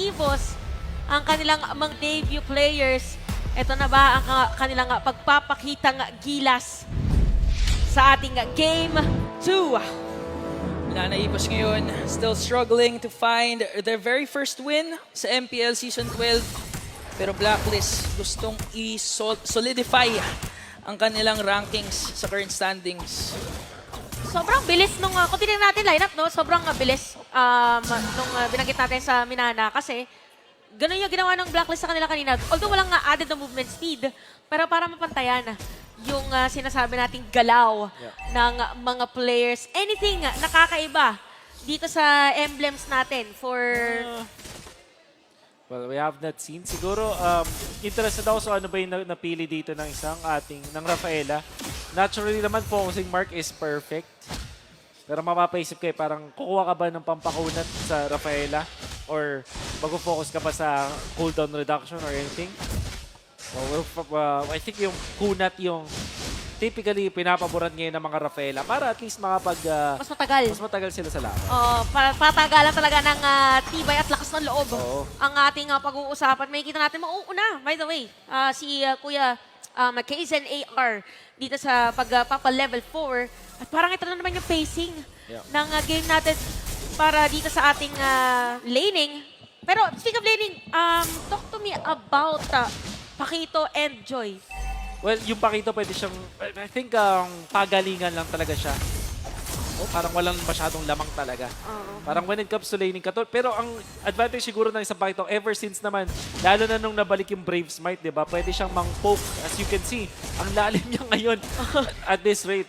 EVOS, ang kanilang mga debut players. Ito na ba ang kanilang pagpapakitang gilas sa ating Game 2? Minana EVOS ngayon, still struggling to find their very first win sa MPL Season 12. Pero Blacklist gustong i-solidify ang kanilang rankings sa current standings. Sobrang bilis nung, kung tinignan natin lineup, no? Sobrang bilis nung binanggit natin sa Minana kasi ganun yung ginawa ng Blacklist sa kanila kanina. Although walang added na movement speed, pero para mapantayan yung sinasabi nating galaw ng mga players. Anything nakakaiba dito sa emblems natin for... Well, we have not seen. Siguro, interested ako sa ano ba yung napili dito ng ng Rafaela. Naturally naman, focusing mark is perfect. Pero mapapaisip kayo, parang kukuha ka ba ng pampakunat sa Rafaela? Or mag-focus ka pa sa cooldown reduction or anything? I think yung kunat yung typically pinapaboran ngayon ng mga Rafaela para at least mas matagal. Mas matagal sila sa laban. Patagalan talaga ng tibay at lakas ng loob. Oo. Ang ating pag-uusapan. May kita natin mauuna, by the way, si Kuya Kaizen AR dito sa pagpapa-level 4. At parang ito na naman yung pacing ng game natin para dito sa ating laning. Pero speak of laning, talk to me about Pakito and Joy. Well, yung Pakito pwede siyang, I think pagalingan lang talaga siya. Parang walang masyadong lamang talaga. Parang when it comes to laning katol. Pero ang advantage siguro ng isang Pakito, ever since naman, lalo na nung nabalik yung Brave Smite, di ba? Pwede siyang mang-poke. As you can see, ang lalim niya ngayon at this rate.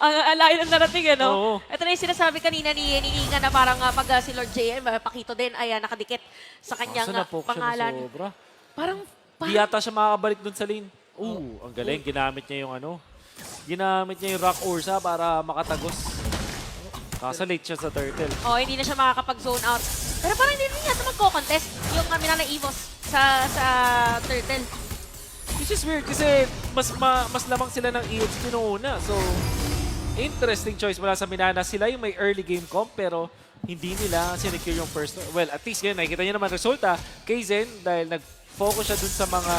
Ang layo ng narating, ano? Oo. Ito na yung sinasabi kanina ni Inga na parang pag si Lord JM, Pakito din ay nakadikit sa kanyang na-poke siya na pangalan. sobra. Parang Di yata siya makakabalik dun sa lane. Ang galing. Ginamit niya yung Ginamit niya yung Rock Ursa para makatagos. Kaso late siya sa turtle. hindi na siya makakapag-zone out. Pero parang hindi rin yata magko-contest yung Minana EVOS sa turtle. Which is weird kasi mas lamang sila ng EXP noong una. So, interesting choice mula sa Minana. Sila yung may early game comp pero hindi nila sinecure yung first. Well, at least yun, nakikita niyo naman resulta. Kaizen, dahil nag-focus siya dun sa mga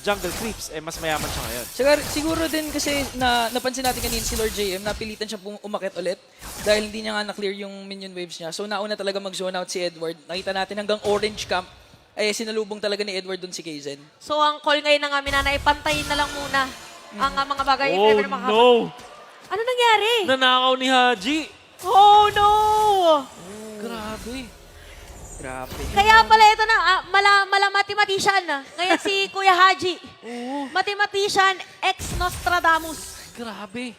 jungle creeps, mas mayaman siya ngayon. Siguro din kasi napansin natin kanina si Lord JM, napilitan siya umakit ulit dahil hindi niya nga na-clear yung minion waves niya. So nauna talaga mag-zone out si Edward. Nakita natin hanggang orange camp ay sinalubong talaga ni Edward dun si Kaizen. So ang call ngayon ng Minana ay pantayin na lang muna ang mga bagay. if Oh ever makaka- no! Ano nangyari? Nanakaw ni Haji! Oh no! Grabe. Grabe. Kaya pala ito na, mala mathematician. Ngayon si Kuya Haji. Mathematician ex Nostradamus. Grabe.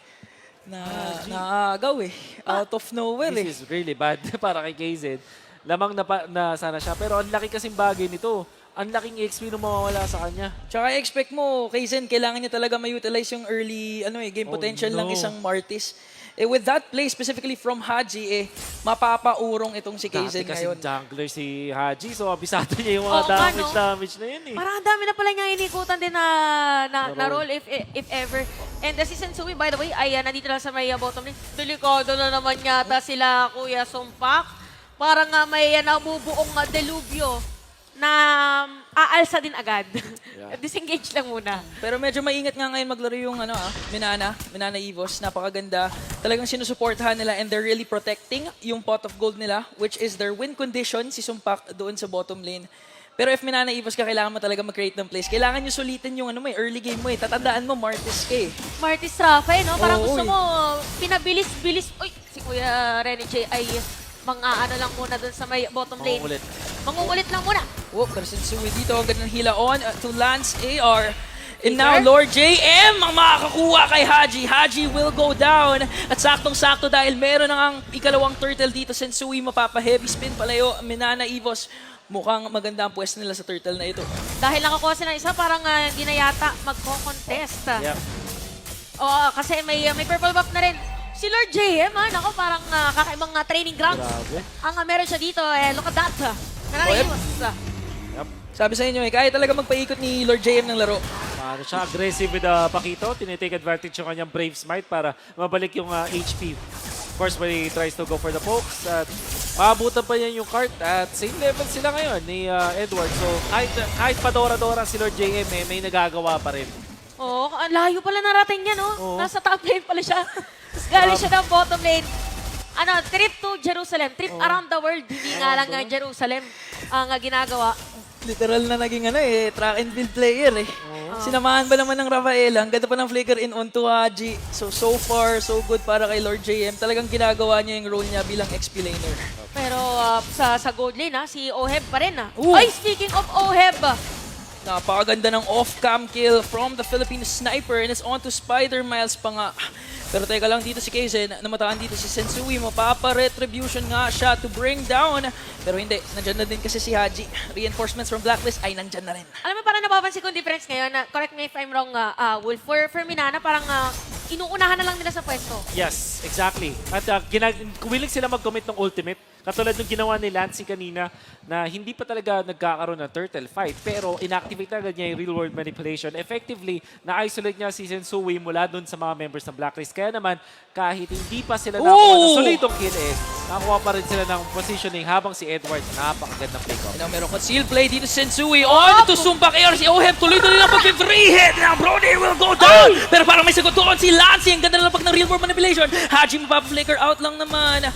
Naagaw eh. Out of nowhere eh. This is really bad para kay Kaizen. Lamang na sana siya. Pero ang laki kasing bagay nito. Ang laking EXP nung mawawala sa kanya. Tsaka expect mo, Kaizen, kailangan niya talaga ma-utilize yung early game potential ng isang Martis. With that play, specifically from Haji, mapapaurong itong si Kaizen Dati ngayon. kasing jungler si Haji. So, abisado niya yung mga damage na yun eh. Parang ang dami na pala niya inikutan din na role if ever. And si Sensui, by the way, ay nandito lang sa may bottom lane. Delikado na naman yata sila Kuya Sumpak. Parang may nabubuong delubyo na aalsa din agad. Disengage lang muna. Pero medyo maingat nga ngayon maglaro yung Minana EVOS. Napakaganda. Talagang sinusuportahan nila and they're really protecting yung pot of gold nila, which is their win condition, si Sumpak doon sa bottom lane. Pero if Minana EVOS ka, kailangan mo talaga mag-create ng plays. Kailangan nyo sulitin yung early game mo eh. Tatandaan mo, Martis ka eh. Martis Rafa, no? Parang gusto eh. mo, pinabilis-bilis. Uy, si Kuya Renny J ay mga lang muna dun sa may bottom lane. Mangungulit lang muna. Pero Sensui dito, ang ganda ng hila on to Lance AR. And now, Lord JM ang makakakuha kay Haji. Haji will go down. At saktong-sakto dahil meron ang ikalawang turtle dito. Sensui mapapa-heavy spin palayo. Minana EVOS. Mukhang maganda ang pwesto nila sa turtle na ito. Dahil nakakuha sila ng isa, parang hindi na yata magko-contest. Yep. Kasi may purple buff na rin. Si Lord JM, nako, parang kakaibang training grounds. Grabe. Ang meron siya dito, look at that. Sabi sa inyo kaya talaga magpaikot ni Lord JM ng laro. Siya aggressive with Pakito. Tinitake advantage yung kanyang Brave Smite para mabalik yung HP. Of course, when he tries to go for the pokes, maabutan pa yan yung cart at same level sila ngayon ni Edward. So kahit padora-dora si Lord JM, may nagagawa pa rin. Oo, ang layo pala narating niya, no? Oo. Nasa top lane pala siya. Tapos galing siya ng bottom lane. Trip to Jerusalem. Trip around the world. Hindi nga lang Jerusalem ang ginagawa. Literal na naging track and field player eh. Sinamahan ba naman ng Rafaela? Ang ganda pa ng flicker in onto Haji. So far, so good para kay Lord JM. Talagang ginagawa niya yung role niya bilang XP laner. Pero sa gold lane, si Oheb pa rin. Ooh. Ay, speaking of Oheb, Napakaganda ng off-cam kill from the Philippine sniper and it's on to Spider Miles pa nga. Pero teka lang dito si Kaizen, namataan dito si Sensui, mapapa-retribution nga siya to bring down. Pero hindi, nandyan na din kasi si Haji. Reinforcements from Blacklist ay nandyan na rin. alam mo, parang napapansin ko yung difference ngayon. Correct me if I'm wrong, Wolf. For Minana, parang inuunahan na lang nila sa pwesto. Yes, exactly. At willing sila mag-commit ng ultimate. Katulad ng ginawa ni Lancy kanina na hindi pa talaga nagkakaroon ng turtle fight pero inactivate na agad niya yung real world manipulation. Effectively, na-isolate niya si Sensui mula dun sa mga members ng Blacklist. Kaya naman, kahit hindi pa sila nakuha ng solidong kill nakuha pa rin sila ng positioning habang si Edward napakagandang play-off. Now meron concealed play dito si Sensui. On to Sumpak Air. Si Oheb tuloy-tuloy lang pag-free hit. Now Brody will go down. Pero parang may sagot doon si Lancy. Ang ganda na lang pag ng real world manipulation. Haji mapapa-flicker out lang naman.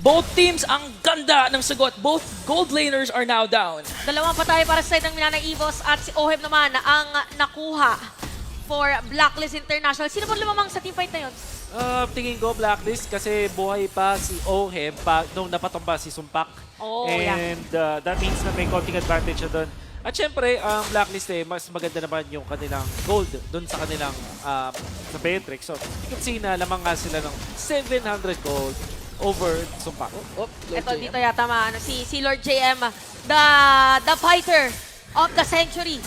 Both teams, ang ganda ng sagot. Both gold laners are now down. Dalawang patay para sa side ng Minana Evos at si Oheb naman ang nakuha for Blacklist International. Sino ba lumamang sa teamfight na yun? Tingin ko Blacklist kasi buhay pa si Oheb nung napatumba si Sumpak. Oh, yeah. And that means na may konting advantage na doon. At syempre, ang Blacklist mas maganda naman yung kanilang gold doon sa kanilang sa Beatrix. So, you can see na lamang nga sila ng 700 gold over Sumpak. Ito dito yata si Lord JM, the fighter of the century.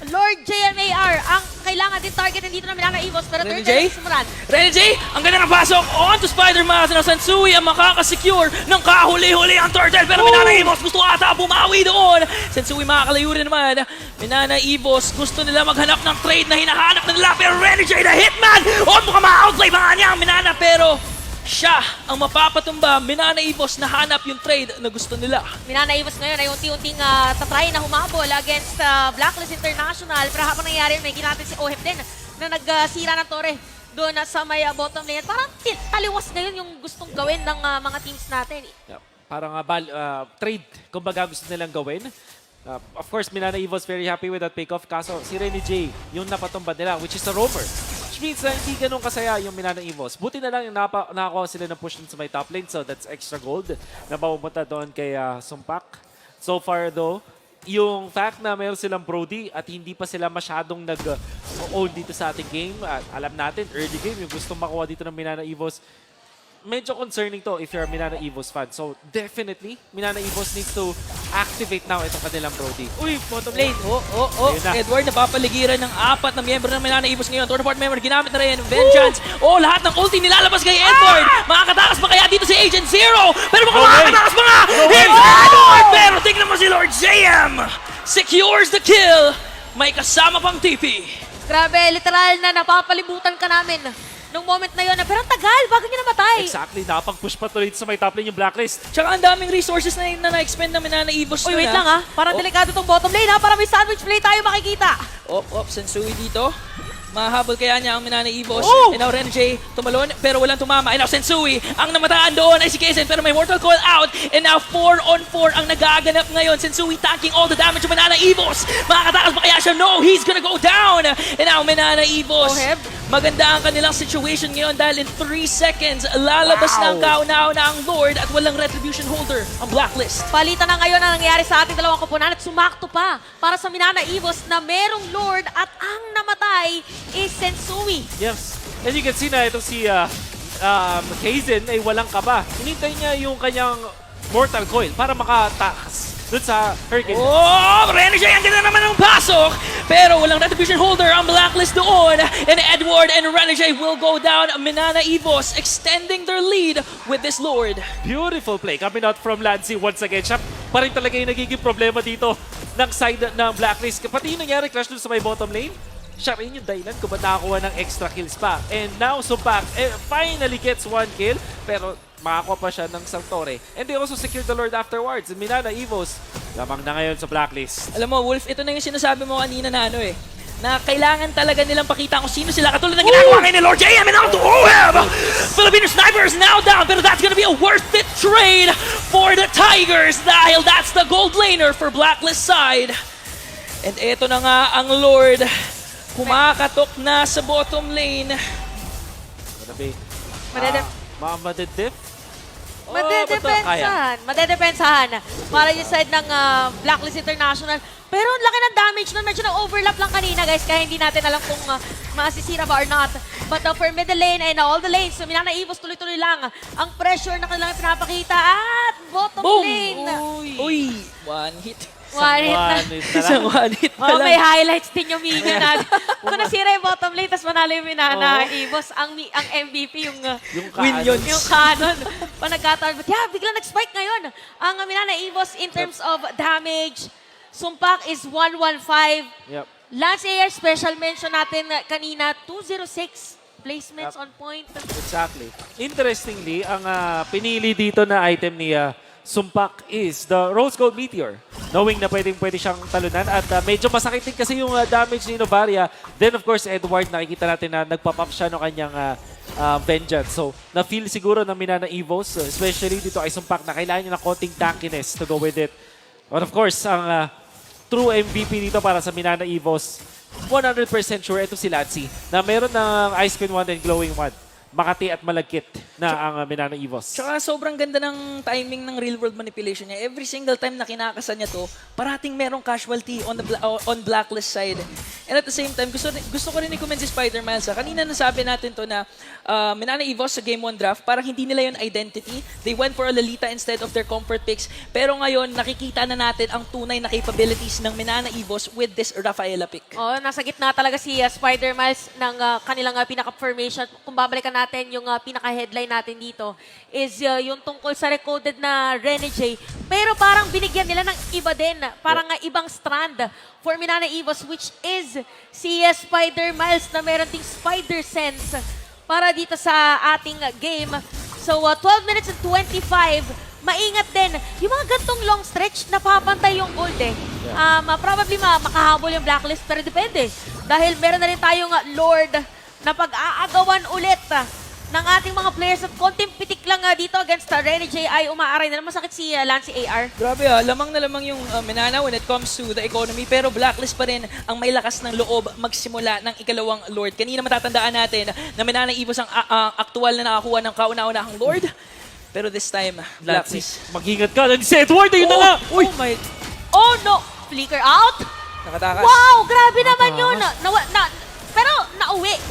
Lord JMAR ang kailangan din targetin dito ng Minana Evos pero Renny third J? sumuran. Renny J, ang ganda ng pasok. On to Spider-Man. Na Sensui ang makakasecure ng kahuli-huli ang turtle. Pero Minana Evos gusto ata bumawi doon. Sensui makakalayo rin naman. Minana Evos gusto nila maghanap ng trade na hinahanap nila. Pero Renny J, the hitman! On mukhang ma-outplay mga niya ang Minana. Pero siya ang mapapatumba. Minana Evos nahanap yung trade na gusto nila. Minana Evos ngayon ay unti-unting tatry na humabol against Blacklist International. Pero habang nangyayari, may ginamit si Oheb din na nagsira ng tore doon sa may bottom lane. Parang taliwas ngayon yung gustong gawin ng mga teams natin. Yeah. Parang trade, kumbaga gusto nilang gawin. Of course, Minana Evos very happy with that pick-off. Kaso si Renny J, yung napatumba nila, which is a roamer. Which means na hindi ganun kasaya yung Minana Evos. Buti na lang yung nakakuha sila ng push sa may top lane. So that's extra gold na mapupunta doon kay Sumpak. So far though, yung fact na mayroon silang Brody at hindi pa sila masyadong nag-own dito sa ating game. At alam natin, early game, yung gustong makuha dito ng Minana Evos, medyo concerning to if you're a Minana Evos fan. So definitely, Minana Evos needs to activate now itong kanilang Brody. Uy, bottom lane. Ayun na. Edward napapaligiran ng 4 na miyembro ng Minana Evos ngayon. Third part member, ginamit na rin. Vengeance. Lahat ng ulti nilalabas kay Edward. Makakatakas pa kaya dito si Agent Zero? Pero mukhang makakatakas pa nga! It's Edward! Pero tingnan mo si Lord JM. Secures the kill. May kasama pang TP. Grabe, literal na napapalibutan ka namin nung moment na yun. Pero ang tagal, bago niya namatay. Exactly, nakapag-push pa tuloy sa may top lane yung Blacklist. Tsaka ang daming resources na na-expend na Minana Evos. Uy, wait lang Parang delikado tong bottom lane Para may sandwich play tayo makikita. Sensui dito. Mahabol kaya niya ang Minana Evos. And now Renny J tumalon pero walang tumama. And now Sensui, ang namataan doon ay si Kaizen pero may mortal call out. And now 4-on-4 ang nagaganap ngayon. Sensui tanking all the damage of Minana Evos. Makakatakas ba kaya siya? No, he's gonna go down. And now Minana Evos. Oheb. Maganda ang kanilang situation ngayon dahil in 3 seconds, lalabas na ang kauna-una ang Lord at walang retribution holder ang Blacklist. Palitan na ngayon ang nangyari sa ating dalawang koponan at sumakto pa para sa Minana Evos na merong Lord at ang namatay is Sensui. Yes. And you can see na itong si Kaizen ay walang kaba. Hinintay niya yung kanyang mortal coil para makatakas dun sa Hurricane. Renny J, ang ganda naman ng pasok! Pero walang retribution holder ang Blacklist doon. And Edward and Renny J will go down. Minana Evos extending their lead with this Lord. Beautiful play coming out from Lancy once again. Siya pa rin talaga yung nagiging problema dito ng side ng Blacklist. Pati yung nangyari, crash dun sa may bottom lane. siya rin yung dahilan kung ba't nakakuha ng extra kills pa. And now, Sumpak finally gets 1 kill, pero makakuha pa siya ng Sanctore. And they also secured the Lord afterwards. Minana, Evos, lamang na ngayon sa blacklist. Alam mo, Wolf, ito na yung sinasabi mo kanina na na kailangan talaga nilang pakita kung sino sila katulad ng ginagawa ngayon ni Lord JM and out to OM! Filipino Sniper is now down, pero that's gonna be a worth it trade for the Tigers dahil that's the gold laner for Blacklist side. And eto na nga ang Lord, kumakatok na sa bottom lane. Manabi. Madedef? Madedepensahan para yung side ng Blacklist International. Pero ang laki ng damage nun. Medyo na-overlap lang kanina, guys. Kaya hindi natin alam kung masisira ba or not. But for middle lane and all the lanes, so Minana Evos tuloy-tuloy lang ang pressure na kanilang pinapakita. At bottom Boom! lane. Uy! One hit. One hit na. Isang one hit pa Oh, lang. may highlights din yung minion natin. Kung nasira yung bottom lane, tapos manalo yung Minana Evos, ang MVP yung Minions. yung canon. Pa nagkataon. But yeah, biglang nag-spike ngayon. Ang Minana Evos in terms of damage. Sumpak is 115. Yep. Lance AR special mention natin kanina, 206 placements on point. Exactly. Interestingly, ang pinili dito na item ni Sumpak is the Rose Gold Meteor. Knowing na pwede siyang talunan at medyo masakit din kasi yung damage ni Novaria. Then of course, Edward, nakikita natin na nagpa-pop siya ng kanyang Vengeance. So, na-feel siguro ng Minana Evos, especially dito kay Sumpak, na kailangan niya ng konting tankiness to go with it. And of course, ang true MVP dito para sa Minana Evos, 100% sure ito si Latsi na meron ng Ice Queen 1 and Glowing 1. Makati at malagkit na ang Minana Evos. Tsaka sobrang ganda ng timing ng real world manipulation niya. Every single time na kinakasan niya to, parating merong casualty on the on Blacklist side. And at the same time, gusto ko rin i-comment si Spider-Man sa kanina nasabi natin to na Minana Evos sa Game 1 draft, parang hindi nila yung identity. They went for a Lalita instead of their comfort picks. Pero ngayon, nakikita na natin ang tunay na capabilities ng Minana Evos with this Rafaela pick. Oh, nasa gitna talaga si Spider-Man ng kanilang pinaka-formation. Kung babalikan natin yung pinaka-headline natin dito is yung tungkol sa recoded na Renegade. Pero parang binigyan nila ng iba din. Parang ibang strand for Minana Evos, which is si Spider-Miles na meron ding Spider Sense para dito sa ating game. So, 12 minutes and 25. Maingat din. Yung mga gantong long stretch, napapantay yung gold eh. Probably makahabol yung blacklist, pero depende. Dahil meron na rin tayong Lord na pag-aagawan ulit ng ating mga players at konting pitik lang dito against Renegade ay umaaray na. Masakit si Lance AR. Grabe lamang na lamang yung Minana when it comes to the economy. Pero Blacklist pa rin ang may lakas ng loob magsimula ng ikalawang Lord. Kanina matatandaan natin na Minana Evos ang aktual na nakakuha ng kauna-unahang Lord. Pero this time, Blacklist. Mag-ingat ka. Si Edward, ayun na nga. Uy! My... Oh no! Flicker out! Nakatakas. Wow! Grabe naman yun! Pero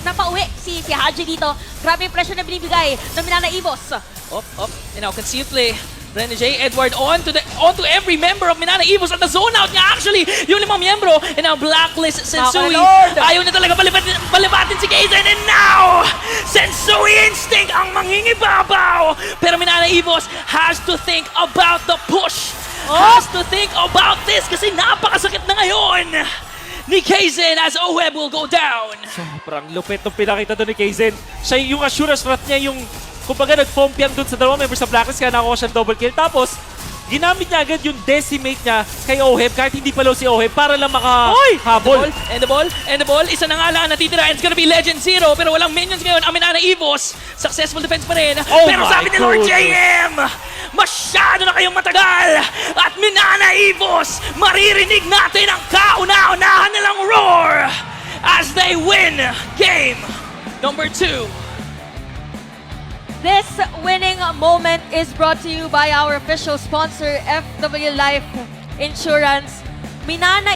napauwi si Haji dito. Grabe yung pressure na binibigay ng Minana Evos. Up. And now can see you play. Renegade, Edward on to every member of Minana Evos at the zone out niya actually yung 5 miyembro. And now Blacklist, Sensui. Ayaw na talaga palibatin si Kaizen. And now, Sensui Instinct ang mangingibabaw. Pero Minana Evos has to think about the push. Has to think about this kasi napakasakit na ngayon ni Kaizen as Oheb will go down. Sobrang lupit nung pinakita doon ni Kaizen. Siya yung assurance shot niya, yung kumbaga nag-foam doon sa dalawang members sa Blacklist kaya nakuha siyang double kill. Tapos, ginamit niya agad yung decimate niya kay Oheb kahit hindi pa low si Oheb para lang makahabol. And the ball. Isa na nga lang ang natitira and it's gonna be Legend Zero pero walang minions ngayon. Ang Minana Evos, successful defense pa rin. Pero sabi ni Lord JM, masyado na kayong matagal at Minana Evos, maririnig natin ang kauna-unahan nilang roar as they win game number 2. This winning moment is brought to you by our official sponsor, FW Life Insurance. Minana